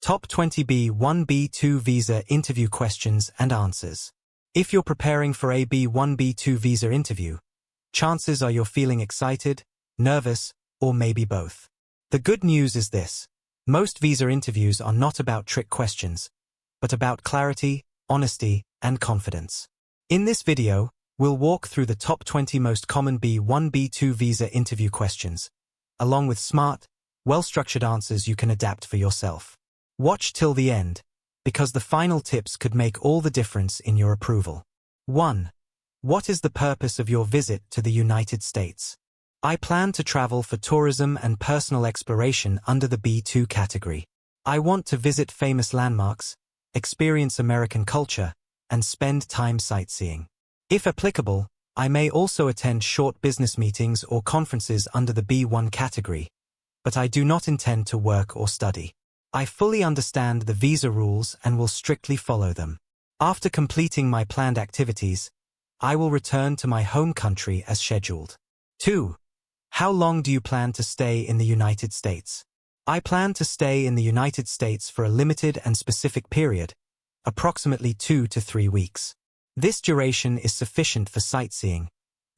Top 20 B1 B2 visa interview questions and answers. If you're preparing for a B1 B2 visa interview, chances are you're feeling excited, nervous, or maybe both. The good news is this: most visa interviews are not about trick questions, but about clarity, honesty, and confidence. In this video, we'll walk through the top 20 most common B1 B2 visa interview questions, along with smart, well-structured answers you can adapt for yourself. Watch till the end, because the final tips could make all the difference in your approval. 1. What is the purpose of your visit to the United States? I plan to travel for tourism and personal exploration under the B2 category. I want to visit famous landmarks, experience American culture, and spend time sightseeing. If applicable, I may also attend short business meetings or conferences under the B1 category, but I do not intend to work or study. I fully understand the visa rules and will strictly follow them. After completing my planned activities, I will return to my home country as scheduled. 2. How long do you plan to stay in the United States? I plan to stay in the United States for a limited and specific period, approximately 2 to 3 weeks. This duration is sufficient for sightseeing,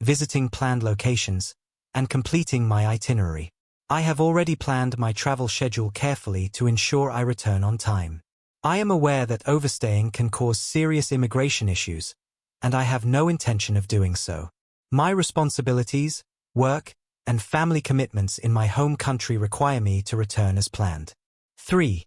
visiting planned locations, and completing my itinerary. I have already planned my travel schedule carefully to ensure I return on time. I am aware that overstaying can cause serious immigration issues, and I have no intention of doing so. My responsibilities, work, and family commitments in my home country require me to return as planned. 3.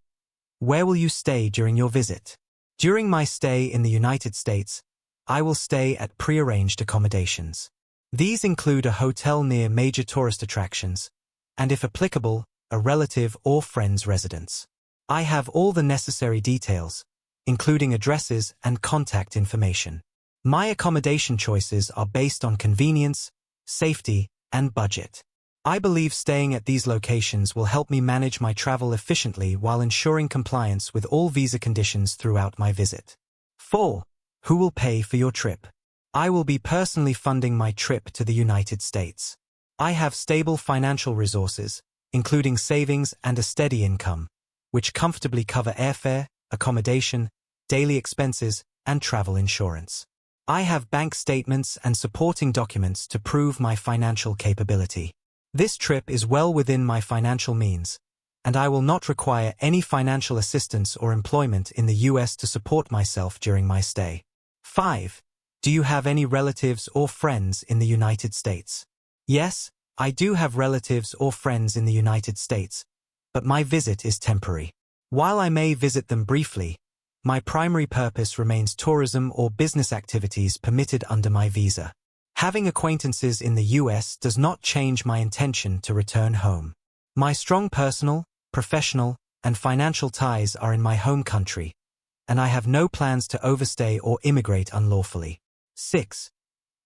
Where will you stay during your visit? During my stay in the United States, I will stay at pre-arranged accommodations. These include a hotel near major tourist attractions, and if applicable, a relative or friend's residence. I have all the necessary details, including addresses and contact information. My accommodation choices are based on convenience, safety, and budget. I believe staying at these locations will help me manage my travel efficiently while ensuring compliance with all visa conditions throughout my visit. 4. Who will pay for your trip? I will be personally funding my trip to the United States. I have stable financial resources, including savings and a steady income, which comfortably cover airfare, accommodation, daily expenses, and travel insurance. I have bank statements and supporting documents to prove my financial capability. This trip is well within my financial means, and I will not require any financial assistance or employment in the US to support myself during my stay. 5. Do you have any relatives or friends in the United States? Yes, I do have relatives or friends in the United States, but my visit is temporary. While I may visit them briefly, my primary purpose remains tourism or business activities permitted under my visa. Having acquaintances in the US does not change my intention to return home. My strong personal, professional, and financial ties are in my home country, and I have no plans to overstay or immigrate unlawfully. 6.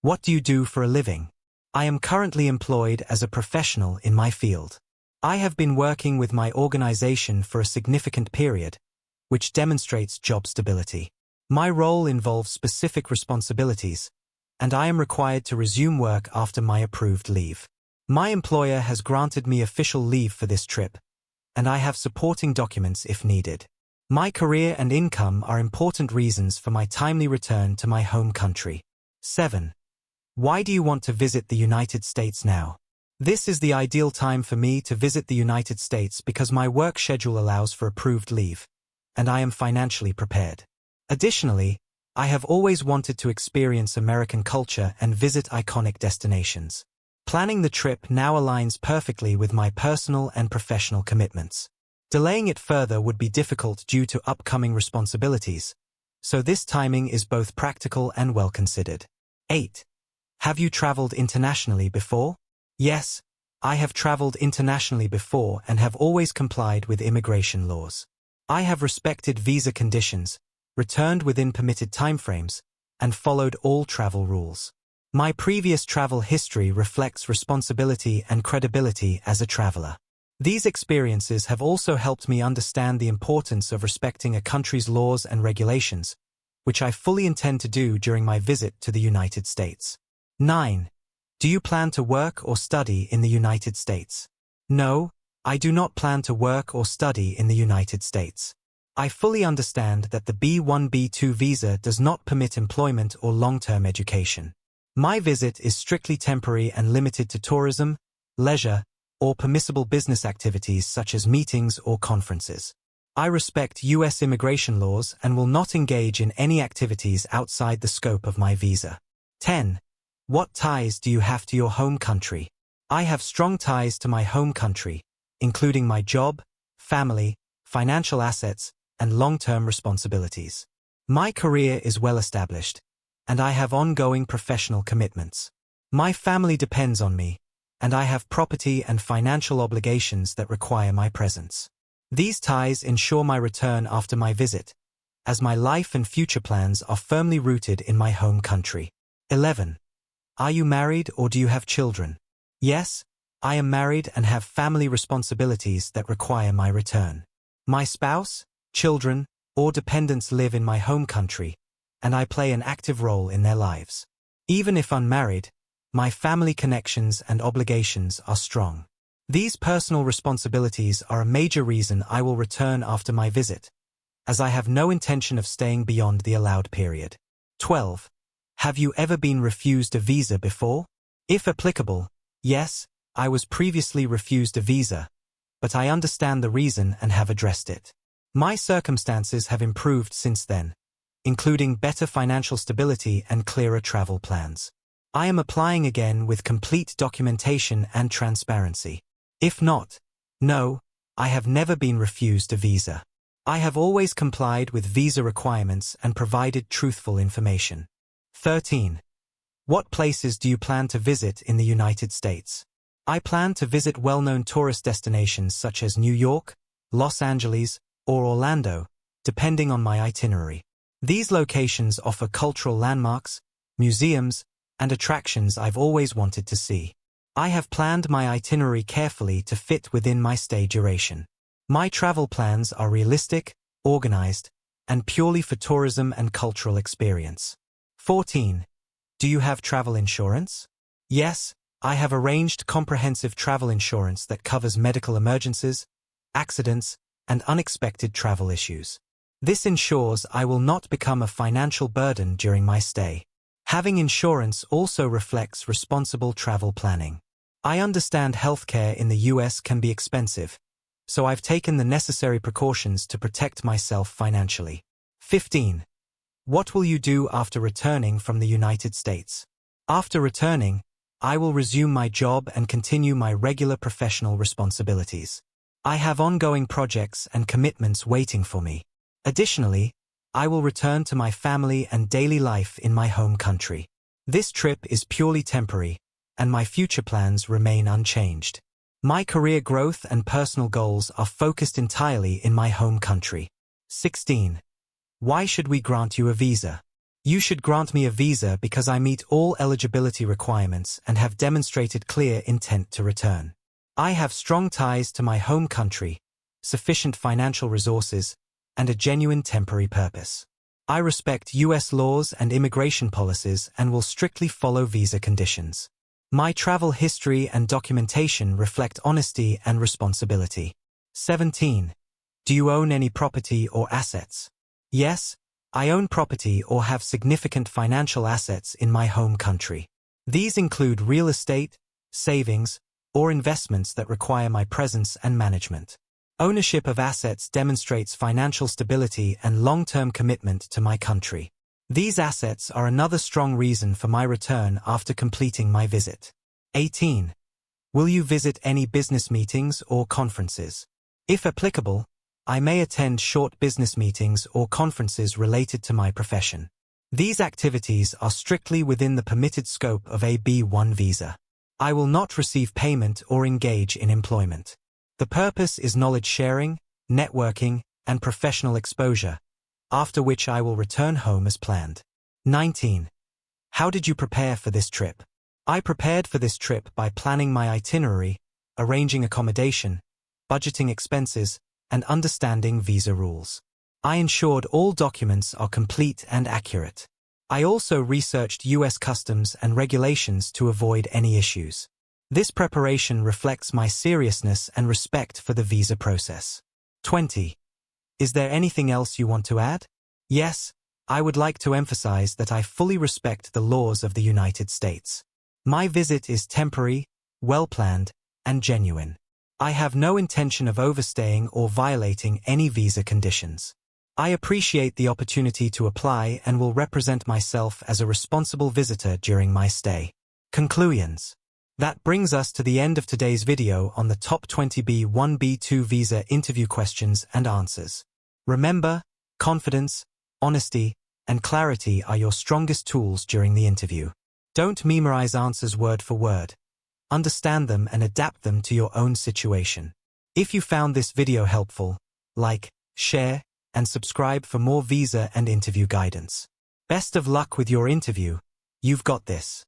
What do you do for a living? I am currently employed as a professional in my field. I have been working with my organization for a significant period, which demonstrates job stability. My role involves specific responsibilities, and I am required to resume work after my approved leave. My employer has granted me official leave for this trip, and I have supporting documents if needed. My career and income are important reasons for my timely return to my home country. 7. Why do you want to visit the United States now? This is the ideal time for me to visit the United States because my work schedule allows for approved leave, and I am financially prepared. Additionally, I have always wanted to experience American culture and visit iconic destinations. Planning the trip now aligns perfectly with my personal and professional commitments. Delaying it further would be difficult due to upcoming responsibilities, so this timing is both practical and well considered. 8. Have you traveled internationally before? Yes, I have traveled internationally before and have always complied with immigration laws. I have respected visa conditions, returned within permitted timeframes, and followed all travel rules. My previous travel history reflects responsibility and credibility as a traveler. These experiences have also helped me understand the importance of respecting a country's laws and regulations, which I fully intend to do during my visit to the United States. 9. Do you plan to work or study in the United States? No, I do not plan to work or study in the United States. I fully understand that the B1-B2 visa does not permit employment or long-term education. My visit is strictly temporary and limited to tourism, leisure, or permissible business activities such as meetings or conferences. I respect U.S. immigration laws and will not engage in any activities outside the scope of my visa. 10. What ties do you have to your home country? I have strong ties to my home country, including my job, family, financial assets, and long-term responsibilities. My career is well established, and I have ongoing professional commitments. My family depends on me, and I have property and financial obligations that require my presence. These ties ensure my return after my visit, as my life and future plans are firmly rooted in my home country. 11. Are you married or do you have children? Yes, I am married and have family responsibilities that require my return. My spouse, children, or dependents live in my home country, and I play an active role in their lives. Even if unmarried, my family connections and obligations are strong. These personal responsibilities are a major reason I will return after my visit, as I have no intention of staying beyond the allowed period. 12. Have you ever been refused a visa before? If applicable, yes, I was previously refused a visa, but I understand the reason and have addressed it. My circumstances have improved since then, including better financial stability and clearer travel plans. I am applying again with complete documentation and transparency. If not, no, I have never been refused a visa. I have always complied with visa requirements and provided truthful information. 13. What places do you plan to visit in the United States? I plan to visit well-known tourist destinations such as New York, Los Angeles, or Orlando, depending on my itinerary. These locations offer cultural landmarks, museums, and attractions I've always wanted to see. I have planned my itinerary carefully to fit within my stay duration. My travel plans are realistic, organized, and purely for tourism and cultural experience. 14. Do you have travel insurance? Yes, I have arranged comprehensive travel insurance that covers medical emergencies, accidents, and unexpected travel issues. This ensures I will not become a financial burden during my stay. Having insurance also reflects responsible travel planning. I understand healthcare in the US can be expensive, so I've taken the necessary precautions to protect myself financially. 15. What will you do after returning from the United States? After returning, I will resume my job and continue my regular professional responsibilities. I have ongoing projects and commitments waiting for me. Additionally, I will return to my family and daily life in my home country. This trip is purely temporary, and my future plans remain unchanged. My career growth and personal goals are focused entirely in my home country. 16. Why should we grant you a visa? You should grant me a visa because I meet all eligibility requirements and have demonstrated clear intent to return. I have strong ties to my home country, sufficient financial resources, and a genuine temporary purpose. I respect U.S. laws and immigration policies and will strictly follow visa conditions. My travel history and documentation reflect honesty and responsibility. 17. Do you own any property or assets? Yes, I own property or have significant financial assets in my home country. These include real estate, savings, or investments that require my presence and management. Ownership of assets demonstrates financial stability and long-term commitment to my country. These assets are another strong reason for my return after completing my visit. 18. Will you visit any business meetings or conferences? If applicable, I may attend short business meetings or conferences related to my profession. These activities are strictly within the permitted scope of a B1 visa. I will not receive payment or engage in employment. The purpose is knowledge sharing, networking, and professional exposure, after which I will return home as planned. 19. How did you prepare for this trip? I prepared for this trip by planning my itinerary, arranging accommodation, budgeting expenses, and understanding visa rules. I ensured all documents are complete and accurate. I also researched U.S. customs and regulations to avoid any issues. This preparation reflects my seriousness and respect for the visa process. 20. Is there anything else you want to add? Yes, I would like to emphasize that I fully respect the laws of the United States. My visit is temporary, well-planned, and genuine. I have no intention of overstaying or violating any visa conditions. I appreciate the opportunity to apply and will represent myself as a responsible visitor during my stay. Conclusions. That brings us to the end of today's video on the top 20 B1B2 visa interview questions and answers. Remember, confidence, honesty, and clarity are your strongest tools during the interview. Don't memorize answers word for word. Understand them and adapt them to your own situation. If you found this video helpful, like, share, and subscribe for more visa and interview guidance. Best of luck with your interview. You've got this.